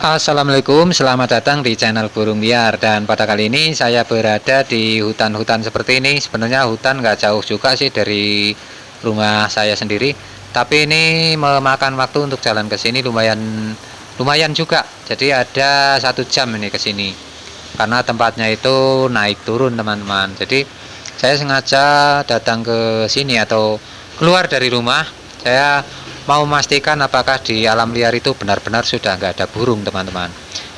Assalamualaikum, selamat datang di channel Burung Liar. Dan pada kali ini saya berada di hutan-hutan seperti ini. Sebenarnya hutan nggak jauh juga sih dari rumah saya sendiri, tapi ini memakan waktu untuk jalan ke sini lumayan lumayan juga. Jadi ada 1 jam ini ke sini karena tempatnya itu naik turun teman-teman. Jadi saya sengaja datang ke sini atau keluar dari rumah. Saya mau memastikan apakah di alam liar itu benar-benar sudah nggak ada burung teman-teman.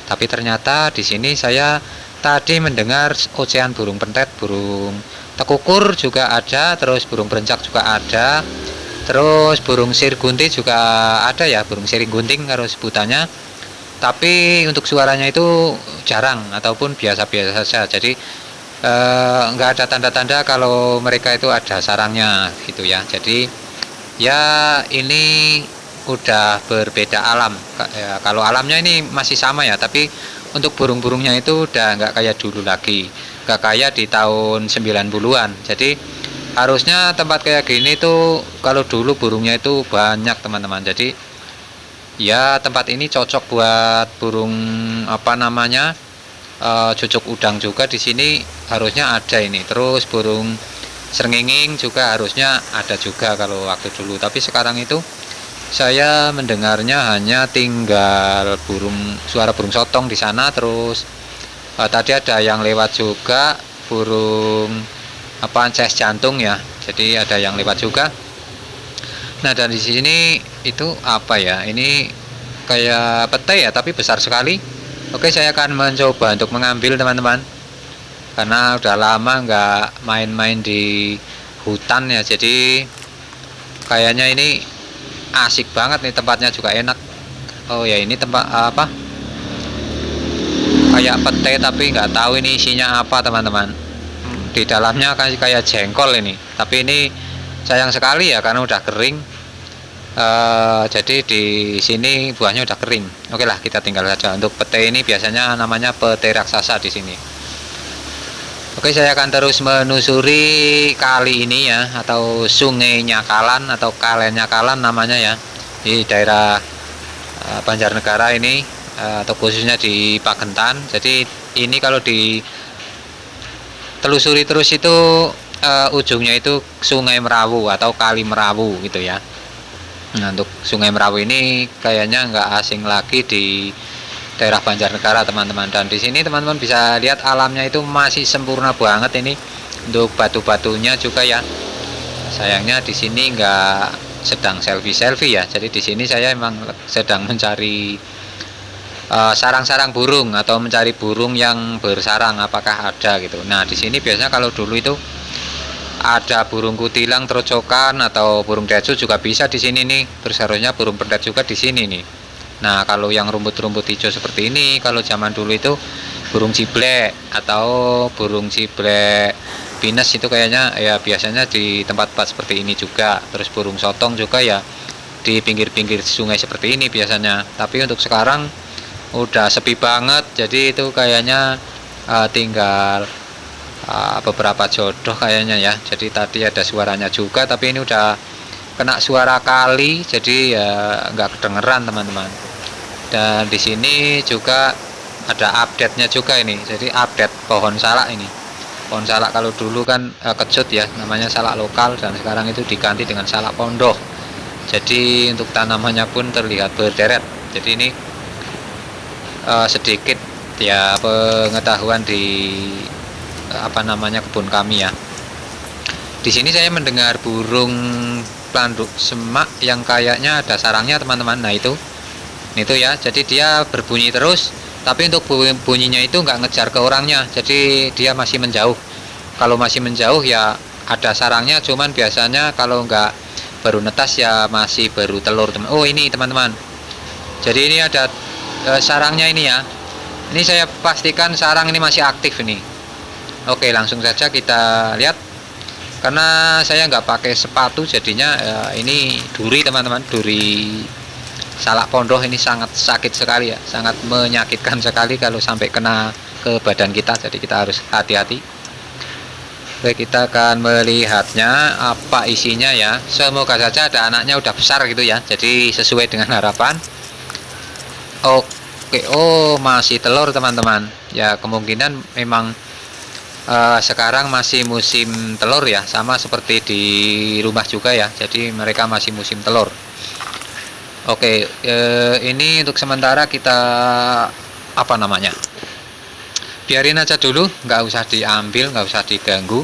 Tapi ternyata di sini saya tadi mendengar ocehan burung pentet, burung tekukur juga ada, terus burung berencak juga ada, terus burung sirgunti juga ada ya, burung siring gunting kalau sebutannya. Tapi untuk suaranya itu jarang ataupun biasa-biasa saja. Jadi nggak ada tanda-tanda kalau mereka itu ada sarangnya gitu ya. Jadi ya ini udah berbeda alam ya, kalau alamnya ini masih sama ya, tapi untuk burung-burungnya itu udah nggak kayak dulu lagi, nggak kayak di tahun 90-an. Jadi harusnya tempat kayak gini tuh kalau dulu burungnya itu banyak teman-teman. Jadi ya tempat ini cocok buat burung apa namanya, cucuk udang juga di sini harusnya ada ini. Terus burung srengenging juga harusnya ada juga kalau waktu dulu, tapi sekarang itu saya mendengarnya hanya tinggal suara burung sotong di sana. Terus tadi ada yang lewat juga burung apa ces jantung ya, jadi ada yang lewat juga. Nah, dan di sini itu apa ya, ini kayak petai ya, tapi besar sekali. Oke, saya akan mencoba untuk mengambil teman-teman, karena udah lama nggak main-main di hutan ya. Jadi kayaknya ini asik banget nih, tempatnya juga enak. Oh ya, ini tempat apa, kayak pete tapi nggak tahu ini isinya apa teman-teman. Di dalamnya kayak jengkol ini, tapi ini sayang sekali ya karena udah kering. Jadi di sini buahnya udah kering. Oke lah, kita tinggal saja. Untuk pete ini biasanya namanya pete raksasa di sini. Oke, saya akan terus menusuri kali ini ya, atau Sungai Nyakalan atau Kalen Nyakalan namanya ya, di daerah Banjarnegara ini, atau khususnya di Pagentan. Jadi ini kalau ditelusuri terus itu ujungnya itu Sungai Merawu atau Kali Merawu gitu ya. Nah, untuk Sungai Merawu ini kayaknya nggak asing lagi di daerah Banjarnegara teman-teman. Dan di sini teman-teman bisa lihat alamnya itu masih sempurna banget ini. Untuk batu-batunya juga ya. Sayangnya di sini nggak sedang selfie-selfie ya. Jadi di sini saya emang sedang mencari sarang-sarang burung atau mencari burung yang bersarang apakah ada gitu. Nah, di sini biasanya kalau dulu itu ada burung kutilang, terocokan atau burung decu juga bisa di sini nih. Terus harusnya burung pendet juga di sini nih. Nah, kalau yang rumput-rumput hijau seperti ini, kalau zaman dulu itu burung ciblek atau burung ciblek pinus itu kayaknya ya biasanya di tempat-tempat seperti ini juga. Terus burung sotong juga ya di pinggir-pinggir sungai seperti ini biasanya. Tapi untuk sekarang udah sepi banget. Jadi itu kayaknya tinggal beberapa jodoh kayaknya ya. Jadi tadi ada suaranya juga, tapi ini udah kena suara kali, jadi ya nggak kedengeran teman-teman. Dan di sini juga ada update-nya juga ini. Jadi update pohon salak ini. Pohon salak kalau dulu kan kecut ya, namanya salak lokal, dan sekarang itu diganti dengan salak pondok. Jadi untuk tanamannya pun terlihat berderet. Jadi ini sedikit ya pengetahuan di apa namanya kebun kami ya. Di sini saya mendengar burung pelanduk semak yang kayaknya ada sarangnya teman-teman. Nah itu ya, jadi dia berbunyi terus, tapi untuk bunyinya itu nggak ngejar ke orangnya, jadi dia masih menjauh. Kalau masih menjauh ya ada sarangnya, cuman biasanya kalau nggak baru netas ya masih baru telur teman. Oh ini teman-teman, jadi ini ada sarangnya ini ya. Ini saya pastikan sarang ini masih aktif ini. Oke, langsung saja kita lihat. Karena saya nggak pakai sepatu, jadinya ini duri teman-teman, duri salak pondok ini sangat sakit sekali ya, sangat menyakitkan sekali kalau sampai kena ke badan kita. Jadi kita harus hati-hati. Oke, kita akan melihatnya apa isinya ya. Semoga saja ada anaknya udah besar gitu ya, jadi sesuai dengan harapan. Oke. Oke, oh masih telur teman-teman ya, kemungkinan memang sekarang masih musim telur ya, sama seperti di rumah juga ya, jadi mereka masih musim telur. Oke, ini untuk sementara kita apa namanya, biarin aja dulu, nggak usah diambil, nggak usah diganggu,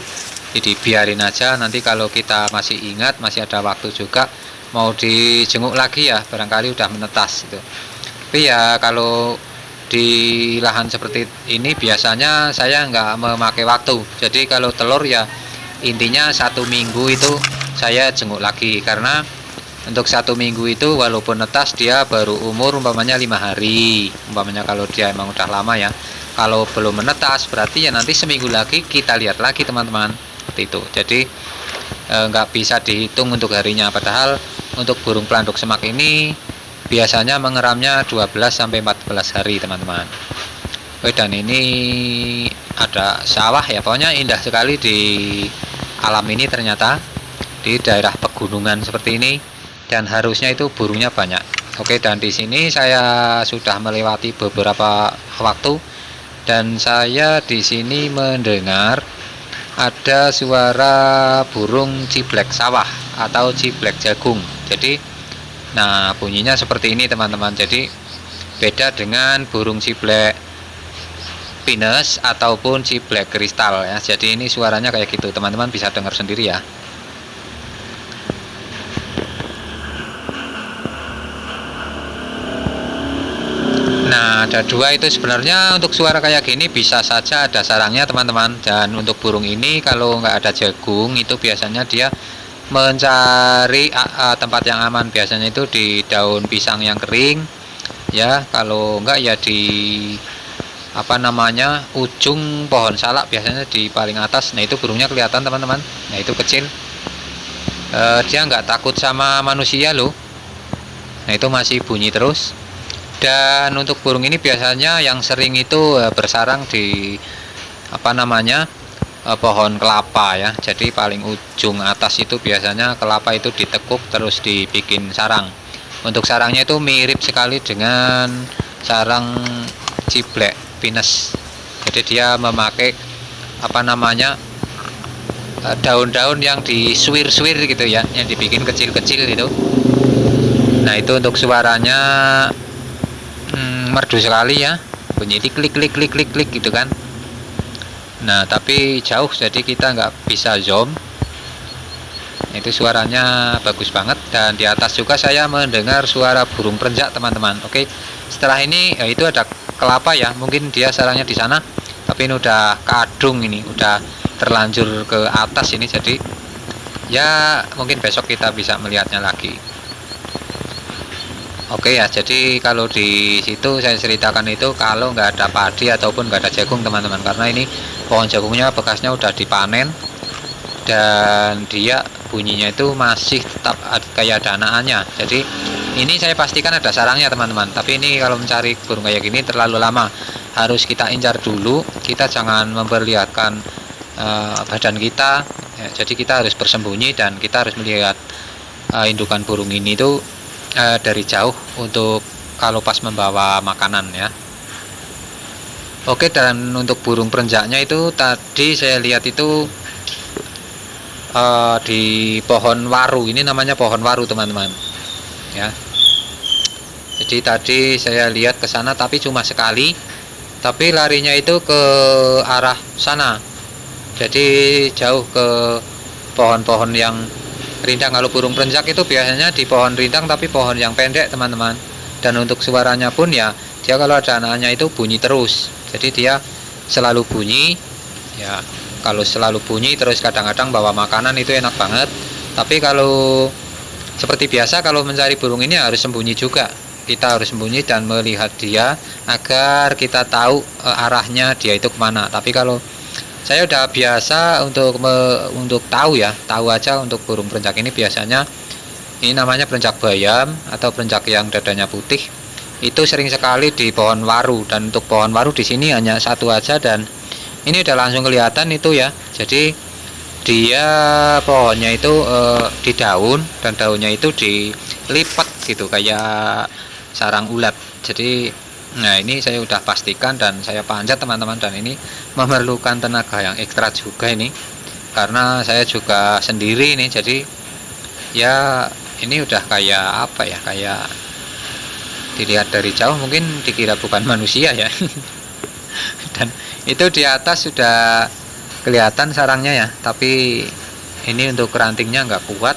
jadi biarin aja. Nanti kalau kita masih ingat, masih ada waktu juga, mau dijenguk lagi ya, barangkali udah menetas gitu. Tapi ya kalau di lahan seperti ini biasanya saya nggak memakai waktu, jadi kalau telur ya intinya 1 minggu itu saya jenguk lagi, karena untuk 1 minggu itu walaupun netas dia baru umur umpamanya 5 hari, umpamanya kalau dia emang udah lama ya. Kalau belum menetas berarti ya nanti seminggu lagi kita lihat lagi teman-teman, seperti itu. Jadi nggak bisa dihitung untuk harinya, padahal untuk burung pelanduk semak ini biasanya mengeramnya 12-14 hari teman-teman. Dan ini ada sawah ya, pokoknya indah sekali di alam ini ternyata, di daerah pegunungan seperti ini, dan harusnya itu burungnya banyak. Oke, dan di sini saya sudah melewati beberapa waktu dan saya di sini mendengar ada suara burung ciblek sawah atau ciblek jagung. Jadi nah bunyinya seperti ini teman-teman, jadi beda dengan burung ciblek pinus ataupun ciblek kristal ya. Jadi ini suaranya kayak gitu, teman-teman bisa dengar sendiri ya. Nah ada dua itu, sebenarnya untuk suara kayak gini bisa saja ada sarangnya teman-teman. Dan untuk burung ini kalau nggak ada jagung itu biasanya dia mencari tempat yang aman, biasanya itu di daun pisang yang kering ya, kalau enggak ya di apa namanya ujung pohon salak, biasanya di paling atas. Nah itu burungnya kelihatan teman-teman, nah itu kecil, dia nggak takut sama manusia loh. Nah itu masih bunyi terus. Dan untuk burung ini biasanya yang sering itu bersarang di apa namanya pohon kelapa ya. Jadi paling ujung atas itu biasanya kelapa itu ditekuk terus dibikin sarang. Untuk sarangnya itu mirip sekali dengan sarang ciblek pinus. Jadi dia memakai apa namanya daun-daun yang disuir-suir gitu ya, yang dibikin kecil-kecil itu. Nah itu untuk suaranya merdu sekali ya, bunyi klik klik klik klik klik gitu kan. Nah tapi jauh jadi kita nggak bisa zoom. Itu suaranya bagus banget. Dan di atas juga saya mendengar suara burung perenjak teman-teman. Oke, setelah ini ya itu ada kelapa ya, mungkin dia sarangnya di sana, tapi ini udah kadung, ini udah terlanjur ke atas ini, jadi ya mungkin besok kita bisa melihatnya lagi. Oke ya, jadi kalau di situ saya ceritakan itu kalau nggak ada padi ataupun nggak ada jagung teman-teman, karena ini pohon jagungnya bekasnya udah dipanen dan dia bunyinya itu masih tetap kayak ada anakannya. Jadi ini saya pastikan ada sarangnya teman-teman, tapi ini kalau mencari burung kayak gini terlalu lama, harus kita incar dulu, kita jangan memperlihatkan badan kita ya, jadi kita harus bersembunyi dan kita harus melihat indukan burung ini tuh dari jauh untuk kalau pas membawa makanan ya. Oke, dan untuk burung perenjaknya itu tadi saya lihat itu di pohon waru, ini namanya pohon waru teman-teman ya. Jadi tadi saya lihat ke sana tapi cuma sekali, tapi larinya itu ke arah sana, jadi jauh ke pohon-pohon yang rindang. Kalau burung perenjak itu biasanya di pohon rindang tapi pohon yang pendek teman-teman. Dan untuk suaranya pun ya dia kalau ada anaknya itu bunyi terus, jadi dia selalu bunyi ya. Kalau selalu bunyi terus kadang-kadang bawa makanan itu enak banget. Tapi kalau seperti biasa kalau mencari burung ini harus sembunyi juga, kita harus sembunyi dan melihat dia agar kita tahu arahnya dia itu kemana. Tapi kalau saya udah biasa untuk tahu ya, tahu aja untuk burung perenjak ini biasanya ini namanya perenjak bayam atau perenjak yang dadanya putih. Itu sering sekali di pohon waru, dan untuk pohon waru di sini hanya satu aja, dan ini udah langsung kelihatan itu ya. Jadi dia pohonnya itu di daun, dan daunnya itu dilipat gitu kayak sarang ulat. Jadi Nah, ini saya udah pastikan dan saya panjat teman-teman, dan ini memerlukan tenaga yang ekstra juga ini, karena saya juga sendiri nih. Jadi ya ini udah kayak apa ya, kayak dilihat dari jauh mungkin dikira bukan manusia ya. Dan itu di atas sudah kelihatan sarangnya ya, tapi ini untuk rantingnya nggak kuat,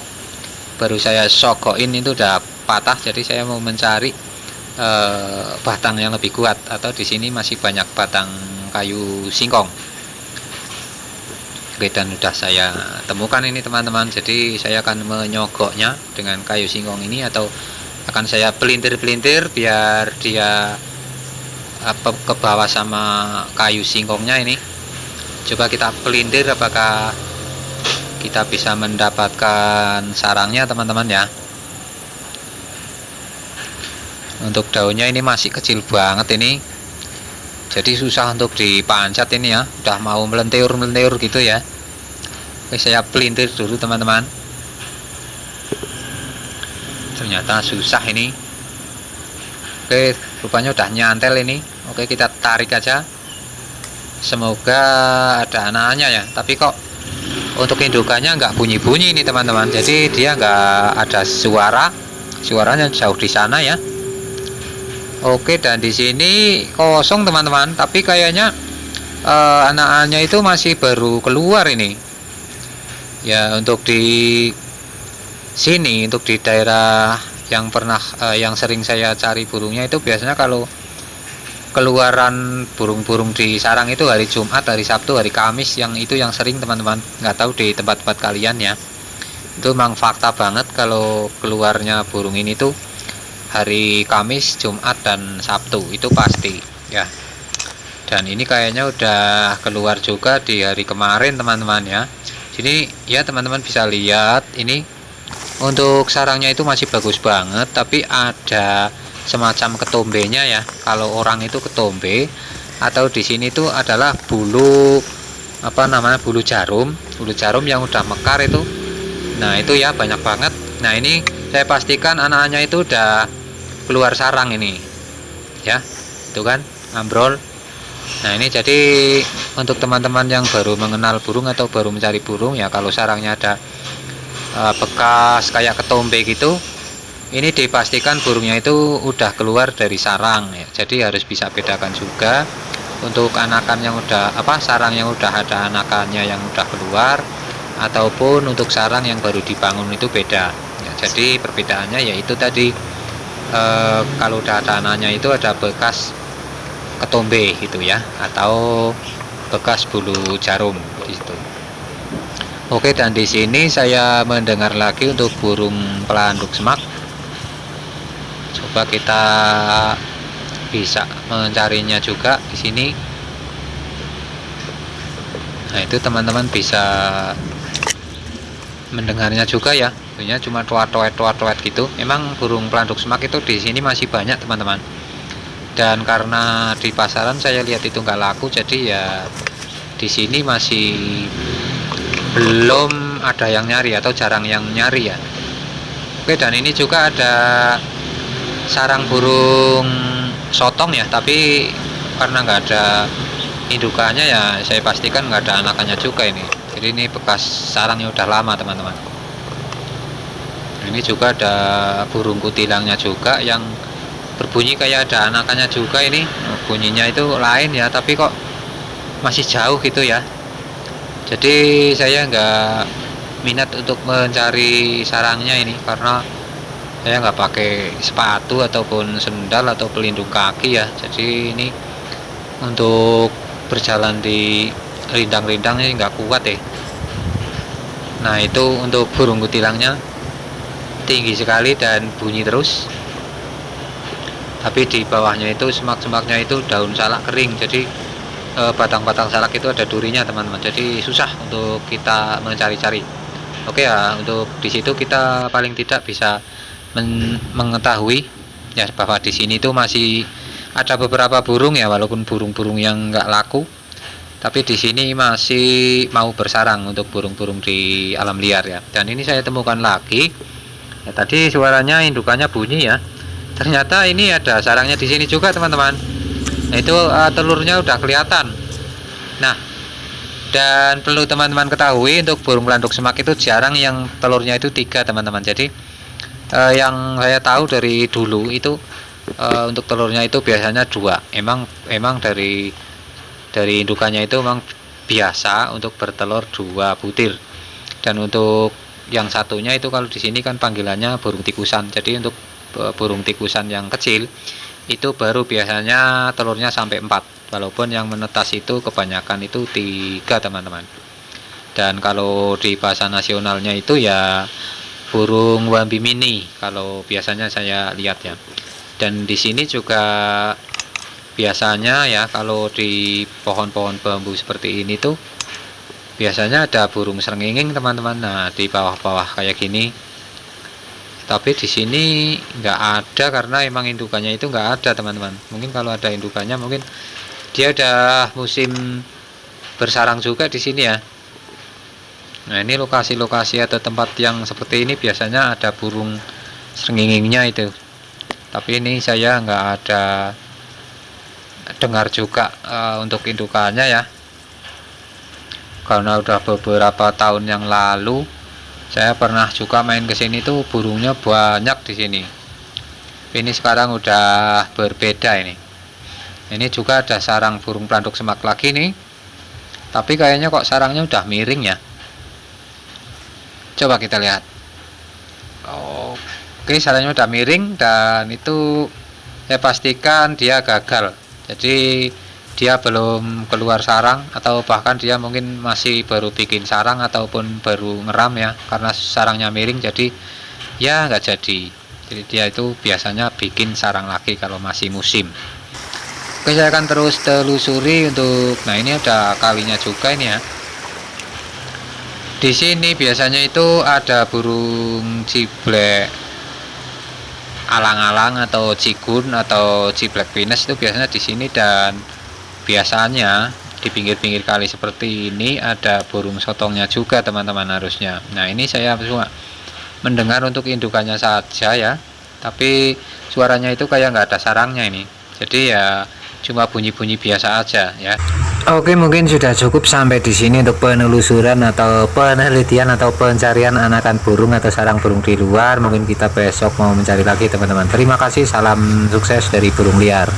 baru saya sogoin itu udah patah. Jadi saya mau mencari batang yang lebih kuat, atau di sini masih banyak batang kayu singkong. Oke, dan sudah saya temukan ini teman-teman. Jadi saya akan menyogoknya dengan kayu singkong ini, atau akan saya pelintir-pelintir biar dia ke bawah sama kayu singkongnya ini. Coba kita pelintir, apakah kita bisa mendapatkan sarangnya teman-teman ya. Untuk daunnya ini masih kecil banget ini, jadi susah untuk dipancat ini ya, udah mau melentur gitu ya. Oke, saya pelintir dulu teman-teman. Ternyata susah ini. Oke, rupanya udah nyantel ini. Oke, kita tarik aja, semoga ada anaknya ya. Tapi kok untuk indukannya nggak bunyi-bunyi ini teman-teman, jadi dia nggak ada suaranya jauh di sana ya. Oke, dan di sini kosong teman-teman, tapi kayaknya anak-anaknya itu masih baru keluar ini ya. Untuk di sini, untuk di daerah yang pernah yang sering saya cari burungnya itu, biasanya kalau keluaran burung-burung di sarang itu hari Jumat, hari Sabtu, hari Kamis, yang itu yang sering teman-teman. Nggak tahu di tempat-tempat kalian ya, itu memang fakta banget kalau keluarnya burung ini tuh hari Kamis, Jumat, dan Sabtu, itu pasti ya. Dan ini kayaknya udah keluar juga di hari kemarin teman-teman ya. Jadi ya teman-teman bisa lihat ini, untuk sarangnya itu masih bagus banget, tapi ada semacam ketombenya ya. Kalau orang itu ketombe, atau di sini tuh adalah bulu apa namanya, bulu jarum yang udah mekar itu. Nah itu ya banyak banget. Nah ini saya pastikan anak-anaknya itu udah keluar sarang ini ya, itu kan ambrol. Nah ini jadi untuk teman-teman yang baru mengenal burung atau baru mencari burung ya, kalau sarangnya ada bekas kayak ketombe gitu, ini dipastikan burungnya itu udah keluar dari sarang ya. Jadi harus bisa bedakan juga untuk anakan yang udah sarang yang udah ada anakannya yang udah keluar, ataupun untuk sarang yang baru dibangun, itu beda ya. Jadi perbedaannya yaitu tadi, kalau udah ada anaknya itu ada bekas ketombe gitu ya, atau bekas bulu jarum gitu. Oke, dan di sini saya mendengar lagi untuk burung pelanduk semak. Coba kita bisa mencarinya juga di sini. Nah itu teman-teman bisa mendengarnya juga ya, bunyinya cuma tuat gitu. Memang burung pelanduk semak itu di sini masih banyak teman-teman, dan karena di pasaran saya lihat itu nggak laku, jadi ya di sini masih belum ada yang nyari atau jarang yang nyari ya. Oke, dan ini juga ada sarang burung sotong ya, tapi karena nggak ada indukannya ya, saya pastikan nggak ada anakannya juga ini. Jadi ini bekas sarangnya udah lama teman-teman. Ini juga ada burung kutilangnya juga yang berbunyi kayak ada anakannya juga ini. Bunyinya itu lain ya, tapi kok masih jauh gitu ya. Jadi saya nggak minat untuk mencari sarangnya ini, karena saya nggak pakai sepatu ataupun sendal atau pelindung kaki ya. Jadi ini untuk berjalan di rindang-rindang ini nggak kuat ya. Nah itu untuk burung kutilangnya tinggi sekali dan bunyi terus, tapi di bawahnya itu semak-semaknya itu daun salak kering. Jadi batang-batang salak itu ada durinya teman-teman, jadi susah untuk kita mencari-cari. Oke ya, untuk di situ kita paling tidak bisa mengetahui ya bahwa di sini tuh masih ada beberapa burung ya, walaupun burung-burung yang nggak laku, tapi di sini masih mau bersarang untuk burung-burung di alam liar ya. Dan ini saya temukan lagi ya, tadi suaranya indukannya bunyi ya, ternyata ini ada sarangnya di sini juga teman-teman. Nah, itu telurnya udah kelihatan. Nah, dan perlu teman-teman ketahui, untuk burung pelanduk semak itu jarang yang telurnya itu 3 teman-teman. Jadi yang saya tahu dari dulu itu untuk telurnya itu biasanya 2. Emang dari indukannya itu memang biasa untuk bertelur 2 butir. Dan untuk yang satunya itu kalau di sini kan panggilannya burung tikusan. Jadi untuk burung tikusan yang kecil itu baru biasanya telurnya sampai 4. Walaupun yang menetas itu kebanyakan itu 3 teman-teman. Dan kalau di bahasa nasionalnya itu ya burung wambi mini kalau biasanya saya lihat ya. Dan di sini juga biasanya ya, kalau di pohon-pohon bambu seperti ini tuh biasanya ada burung srengéngé teman-teman. Nah, di bawah-bawah kayak gini. Tapi di sini nggak ada karena emang indukannya itu nggak ada teman-teman. Mungkin kalau ada indukannya mungkin dia udah musim bersarang juga di sini ya. Nah, ini lokasi-lokasi atau tempat yang seperti ini biasanya ada burung srengéngénya itu. Tapi ini saya nggak ada dengar juga untuk indukannya ya. Karena udah beberapa tahun yang lalu saya pernah juga main ke sini tuh burungnya banyak di sini. Ini sekarang udah berbeda ini. Ini juga ada sarang burung pelanduk semak lagi nih. Tapi kayaknya kok sarangnya udah miring ya. Coba kita lihat. Oke, sarangnya udah miring dan itu saya pastikan dia gagal. Jadi dia belum keluar sarang, atau bahkan dia mungkin masih baru bikin sarang ataupun baru ngeram ya, karena sarangnya miring jadi ya nggak jadi. Jadi dia itu biasanya bikin sarang lagi kalau masih musim. Oke, saya akan terus telusuri untuk, nah ini ada kalinya juga ini ya. Di sini biasanya itu ada burung ciblek alang-alang atau cigun atau ciblek pinus itu biasanya di sini. Dan biasanya di pinggir-pinggir kali seperti ini ada burung sotongnya juga teman-teman harusnya. Nah, ini saya cuma mendengar untuk indukannya saja ya, tapi suaranya itu kayak nggak ada sarangnya ini. Jadi ya cuma bunyi-bunyi biasa aja ya. Oke, mungkin sudah cukup sampai di sini untuk penelusuran atau penelitian atau pencarian anakan burung atau sarang burung di luar. Mungkin kita besok mau mencari lagi teman-teman. Terima kasih, salam sukses dari burung liar.